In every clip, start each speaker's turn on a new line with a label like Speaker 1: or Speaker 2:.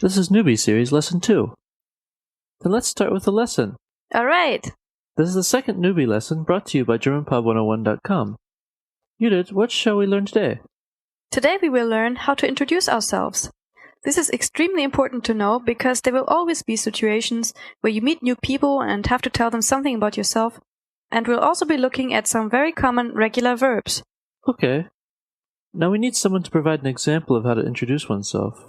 Speaker 1: This is Newbie Series Lesson 2. Then let's start with the lesson.
Speaker 2: All right.
Speaker 1: This is the second Newbie lesson brought to you by GermanPod101.com. Judith, what shall we learn today?
Speaker 2: Today we will learn how to introduce ourselves. This is extremely important to know because there will always be situations where you meet new people and have to tell them something about yourself, and we'll also be looking at some very common regular verbs.
Speaker 1: Okay. Now we need someone to provide an example of how to introduce oneself.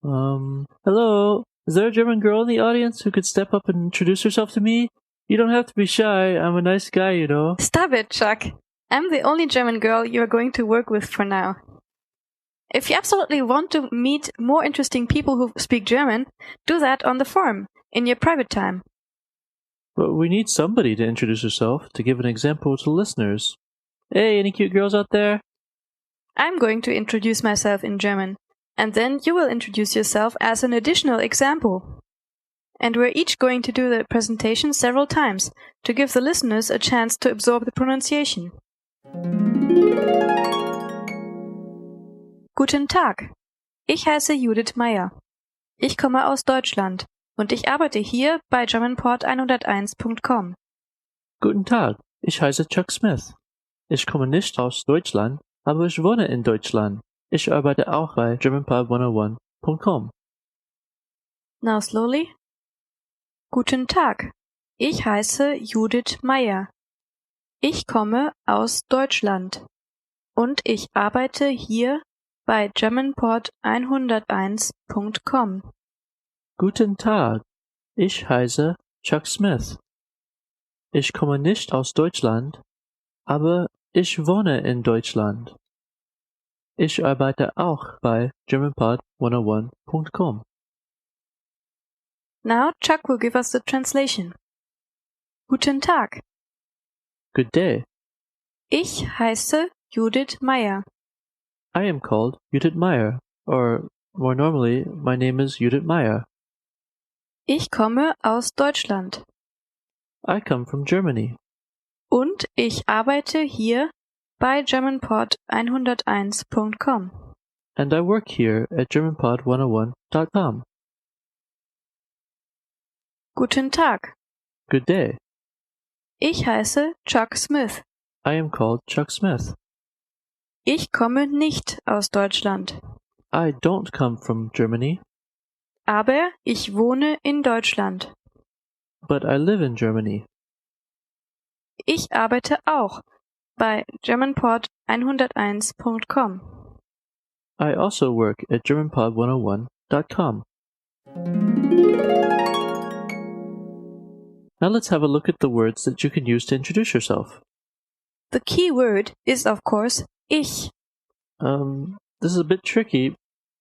Speaker 1: Hello? Is there a German girl in the audience who could step up and introduce herself to me? You don't have to be shy. I'm a nice guy, you know.
Speaker 2: Stop it, Chuck. I'm the only German girl you are going to work with for now. If you absolutely want to meet more interesting people who speak German, do that on the forum, in your private time.
Speaker 1: But we need somebody to introduce herself to give an example to the listeners. Hey, any cute girls out there?
Speaker 2: I'm going to introduce myself in German, and then you will introduce yourself as an additional example. And we're each going to do the presentation several times to give the listeners a chance to absorb the pronunciation. Guten Tag. Ich heiße Judith Meyer. Ich komme aus Deutschland und ich arbeite hier bei GermanPod101.com.
Speaker 1: Guten Tag, ich heiße Chuck Smith. Ich komme nicht aus Deutschland, aber ich wohne in Deutschland. Ich arbeite auch bei GermanPod101.com.
Speaker 2: Now slowly. Guten Tag. Ich heiße Judith Meyer. Ich komme aus Deutschland und ich arbeite hier bei GermanPod101.com.
Speaker 1: Guten Tag, ich heiße Chuck Smith. Ich komme nicht aus Deutschland, aber ich wohne in Deutschland. Ich arbeite auch bei GermanPod101.com.
Speaker 2: Now Chuck will give us the translation. Guten Tag.
Speaker 1: Good day.
Speaker 2: Ich heiße Judith Meyer.
Speaker 1: I am called Judith Meyer, or more normally, my name is Judith Meyer.
Speaker 2: Ich komme aus Deutschland.
Speaker 1: I come from Germany.
Speaker 2: Und ich arbeite hier bei GermanPod101.com.
Speaker 1: And I work here at GermanPod101.com.
Speaker 2: Guten Tag.
Speaker 1: Good day.
Speaker 2: Ich heiße Chuck Smith.
Speaker 1: I am called Chuck Smith.
Speaker 2: Ich komme nicht aus Deutschland.
Speaker 1: I don't come from Germany,
Speaker 2: Aber ich wohne in Deutschland.
Speaker 1: but I live in Germany.
Speaker 2: Ich arbeite auch bei GermanPod101.com.
Speaker 1: I also work at GermanPod101.com. Now let's have a look at the words that you can use to introduce yourself.
Speaker 2: The key word is, of course, ich.
Speaker 1: This is a bit tricky.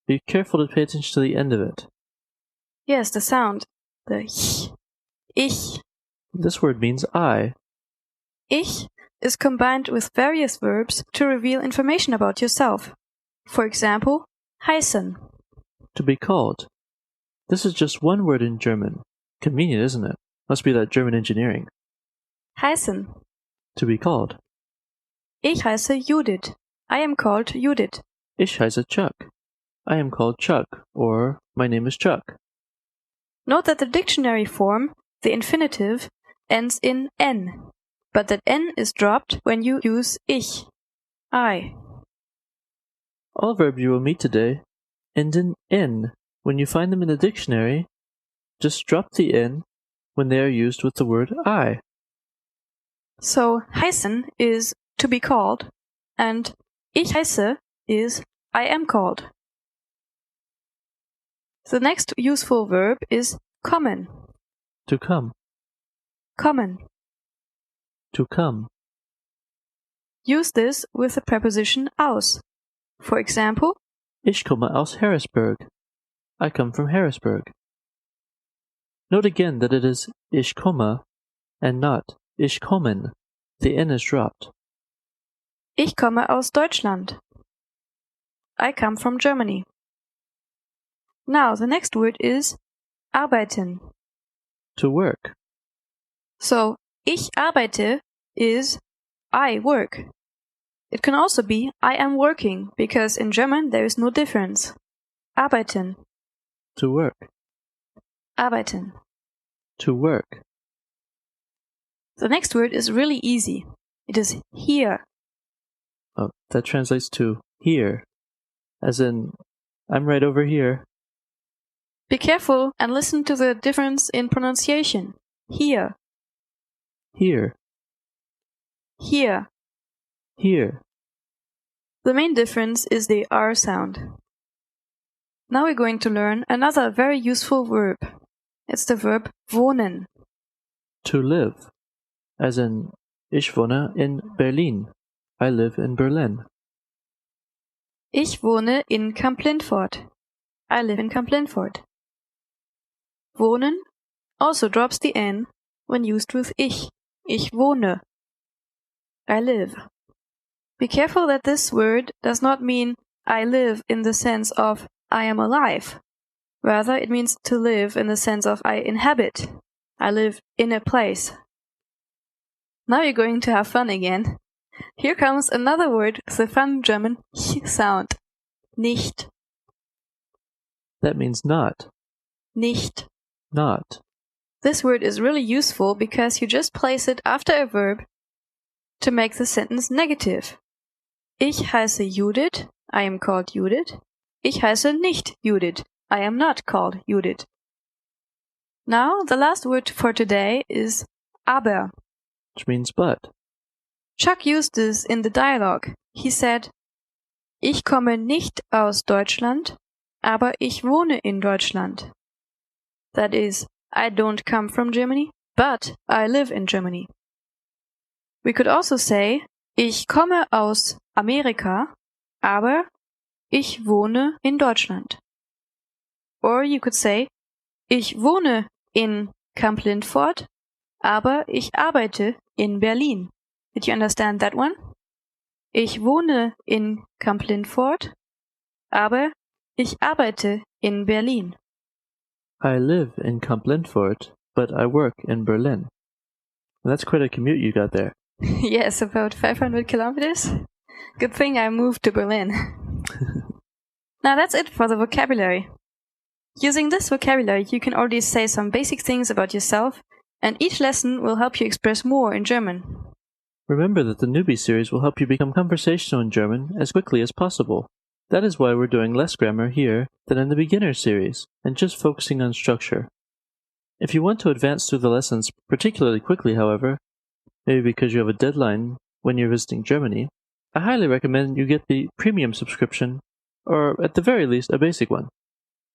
Speaker 1: Be careful to pay attention to the end of it.
Speaker 2: Yes, the sound. The ich. Ich.
Speaker 1: This word means I.
Speaker 2: Ich is combined with various verbs to reveal information about yourself. For example, heißen.
Speaker 1: To be called. This is just one word in German. Convenient, isn't it? Must be that German engineering.
Speaker 2: Heißen.
Speaker 1: To be called.
Speaker 2: Ich heiße Judith. I am called Judith.
Speaker 1: Ich heiße Chuck. I am called Chuck, or my name is Chuck.
Speaker 2: Note that the dictionary form, the infinitive, ends in n, but that n is dropped when you use ich, I.
Speaker 1: All verbs you will meet today end in N. When you find them in the dictionary, just drop the N when they are used with the word I.
Speaker 2: So heißen is to be called, and ich heiße is I am called. The next useful verb is kommen.
Speaker 1: To come.
Speaker 2: Kommen.
Speaker 1: To come.
Speaker 2: Use this with the preposition aus. For example,
Speaker 1: Ich komme aus Harrisburg. I come from Harrisburg. Note again that it is ich komme and not ich kommen. The N is dropped.
Speaker 2: ich komme aus Deutschland. I come from Germany. Now, the next word is arbeiten.
Speaker 1: To work.
Speaker 2: So, ich arbeite is I work. It can also be I am working, because in German there is no difference. Arbeiten.
Speaker 1: To work.
Speaker 2: Arbeiten.
Speaker 1: To work.
Speaker 2: The next word is really easy. It is hier.
Speaker 1: Oh, that translates to here. As in, I'm right over here.
Speaker 2: Be careful and listen to the difference in pronunciation. Hier.
Speaker 1: Here.
Speaker 2: Hier.
Speaker 1: Here.
Speaker 2: The main difference is the R sound. Now we're going to learn another very useful verb. It's the verb wohnen.
Speaker 1: To live. As in, ich wohne in Berlin. I live in Berlin.
Speaker 2: Ich wohne in Kamp-Lintfort. I live in Kamp-Lintfort. Wohnen also drops the N when used with ich. Ich wohne. I live. Be careful that this word does not mean I live in the sense of I am alive. Rather, it means to live in the sense of I inhabit. I live in a place. Now you're going to have fun again. Here comes another word with the fun German ch sound. Nicht.
Speaker 1: That means not.
Speaker 2: Nicht.
Speaker 1: Not.
Speaker 2: This word is really useful because you just place it after a verb to make the sentence negative. Ich heiße Judith. I am called Judith. Ich heiße nicht Judith. I am not called Judith. Now, the last word for today is aber.
Speaker 1: Which means but.
Speaker 2: Chuck used this in the dialogue. He said, Ich komme nicht aus Deutschland, aber ich wohne in Deutschland. That is, I don't come from Germany, but I live in Germany. We could also say, Ich komme aus Amerika, aber ich wohne in Deutschland. Or you could say, Ich wohne in Kamp-Lintfort, aber ich arbeite in Berlin. Did you understand that one? Ich wohne in Kamp-Lintfort, aber ich arbeite in Berlin.
Speaker 1: I live in Kamp-Lintfort, but I work in Berlin. And that's quite a commute you got there.
Speaker 2: Yes, about 500 kilometers. Good thing I moved to Berlin. Now that's it for the vocabulary. Using this vocabulary, you can already say some basic things about yourself, and each lesson will help you express more in German.
Speaker 1: Remember that the newbie series will help you become conversational in German as quickly as possible. That is why we're doing less grammar here than in the beginner series, and just focusing on structure. If you want to advance through the lessons particularly quickly, however, maybe because you have a deadline when you're visiting Germany, I highly recommend you get the premium subscription, or at the very least, a basic one.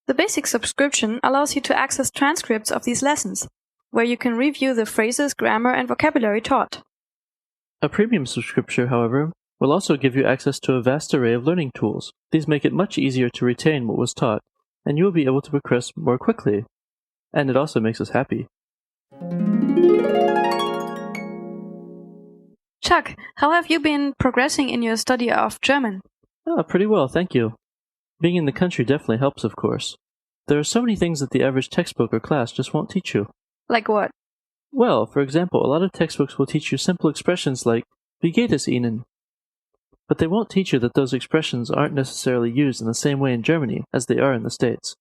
Speaker 2: The basic subscription allows you to access transcripts of these lessons, where you can review the phrases, grammar, and vocabulary taught.
Speaker 1: A premium subscription, however, will also give you access to a vast array of learning tools. These make it much easier to retain what was taught, and you will be able to progress more quickly. And it also makes us happy.
Speaker 2: Chuck, how have you been progressing in your study of German?
Speaker 1: Oh, pretty well, thank you. Being in the country definitely helps, of course. There are so many things that the average textbook or class just won't teach you.
Speaker 2: Like what?
Speaker 1: Well, for example, a lot of textbooks will teach you simple expressions like Wie geht es Ihnen? But they won't teach you that those expressions aren't necessarily used in the same way in Germany as they are in the States.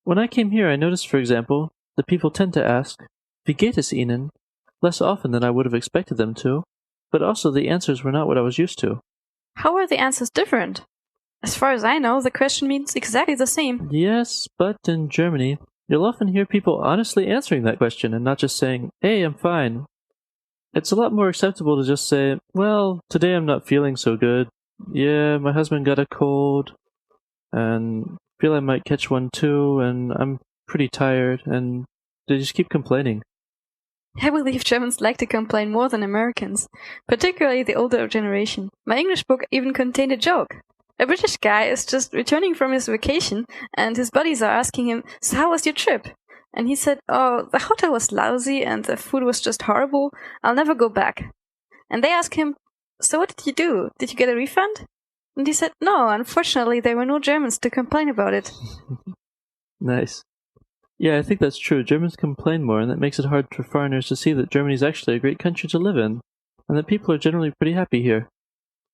Speaker 1: When I came here, I noticed, for example, that people tend to ask Wie geht es Ihnen? Less often than I would have expected them to, but also the answers were not what I was used to.
Speaker 2: How are the answers different? As far as I know, the question means exactly the same.
Speaker 1: Yes, but in Germany, you'll often hear people honestly answering that question and not just saying, Hey, I'm fine. It's a lot more acceptable to just say, well, today I'm not feeling so good. Yeah, my husband got a cold, and feel I might catch one too, and I'm pretty tired, and they just keep complaining.
Speaker 2: I believe Germans like to complain more than Americans, particularly the older generation. My English book even contained a joke. A British guy is just returning from his vacation, and his buddies are asking him, So how was your trip? And he said, Oh, the hotel was lousy, and the food was just horrible. I'll never go back. And they ask him, So what did you do? Did you get a refund? And he said, No, unfortunately there were no Germans to complain about it.
Speaker 1: Nice. Yeah, I think that's true. Germans complain more, and that makes it hard for foreigners to see that Germany is actually a great country to live in, and that people are generally pretty happy here.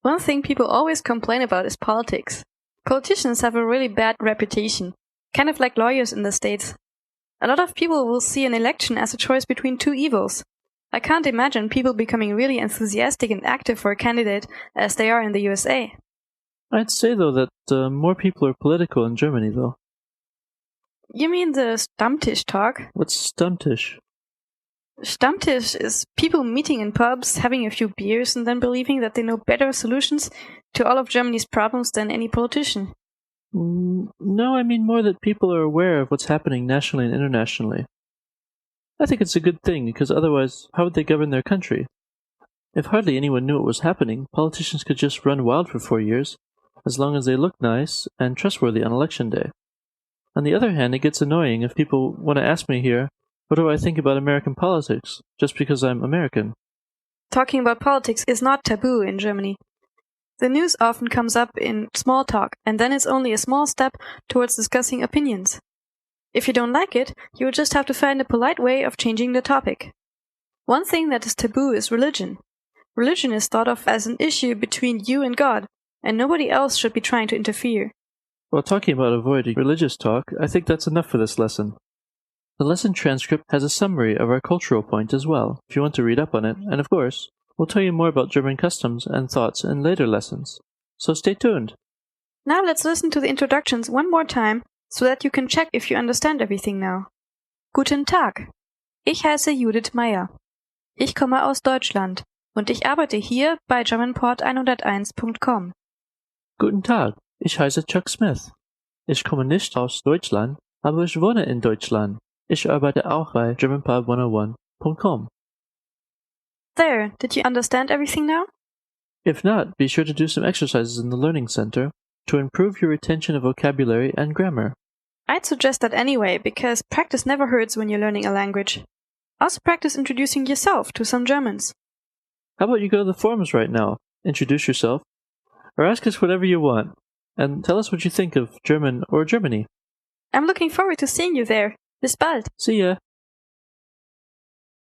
Speaker 2: One thing people always complain about is politics. Politicians have a really bad reputation. kind of like lawyers in the States. A lot of people will see an election as a choice between two evils. I can't imagine people becoming really enthusiastic and active for a candidate as they are in the USA.
Speaker 1: I'd say, though, that more people are political in Germany, though.
Speaker 2: You mean the Stammtisch talk?
Speaker 1: What's Stammtisch?
Speaker 2: Stammtisch is people meeting in pubs, having a few beers, and then believing that they know better solutions to all of Germany's problems than any politician.
Speaker 1: No, I mean more that people are aware of what's happening nationally and internationally. I think it's a good thing, because otherwise, how would they govern their country? If hardly anyone knew what was happening, politicians could just run wild for 4 years, as long as they look nice and trustworthy on election day. On the other hand, it gets annoying if people want to ask me here, what do I think about American politics, just because I'm American?
Speaker 2: Talking about politics is not taboo in Germany. The news often comes up in small talk, and then it's only a small step towards discussing opinions. If you don't like it, you will just have to find a polite way of changing the topic. One thing that is taboo is religion. Religion is thought of as an issue between you and God, and nobody else should be trying to interfere.
Speaker 1: While talking about avoiding religious talk, I think that's enough for this lesson. The lesson transcript has a summary of our cultural point as well, if you want to read up on it, and of course, we'll tell you more about German customs and thoughts in later lessons. So stay tuned.
Speaker 2: Now let's listen to the introductions one more time, so that you can check if you understand everything now. Guten Tag. Ich heiße Judith Meyer. Ich komme aus Deutschland und ich arbeite hier bei GermanPod101.com.
Speaker 1: Guten Tag. Ich heiße Chuck Smith. Ich komme nicht aus Deutschland, aber ich wohne in Deutschland. Ich arbeite auch bei GermanPod101.com.
Speaker 2: There, did you understand everything now?
Speaker 1: If not, be sure to do some exercises in the Learning Center to improve your retention of vocabulary and grammar.
Speaker 2: I'd suggest that anyway, because practice never hurts when you're learning a language. Also practice introducing yourself to some Germans.
Speaker 1: How about you go to the forums right now, introduce yourself, or ask us whatever you want, and tell us what you think of German or Germany.
Speaker 2: I'm looking forward to seeing you there. Bis bald.
Speaker 1: See ya!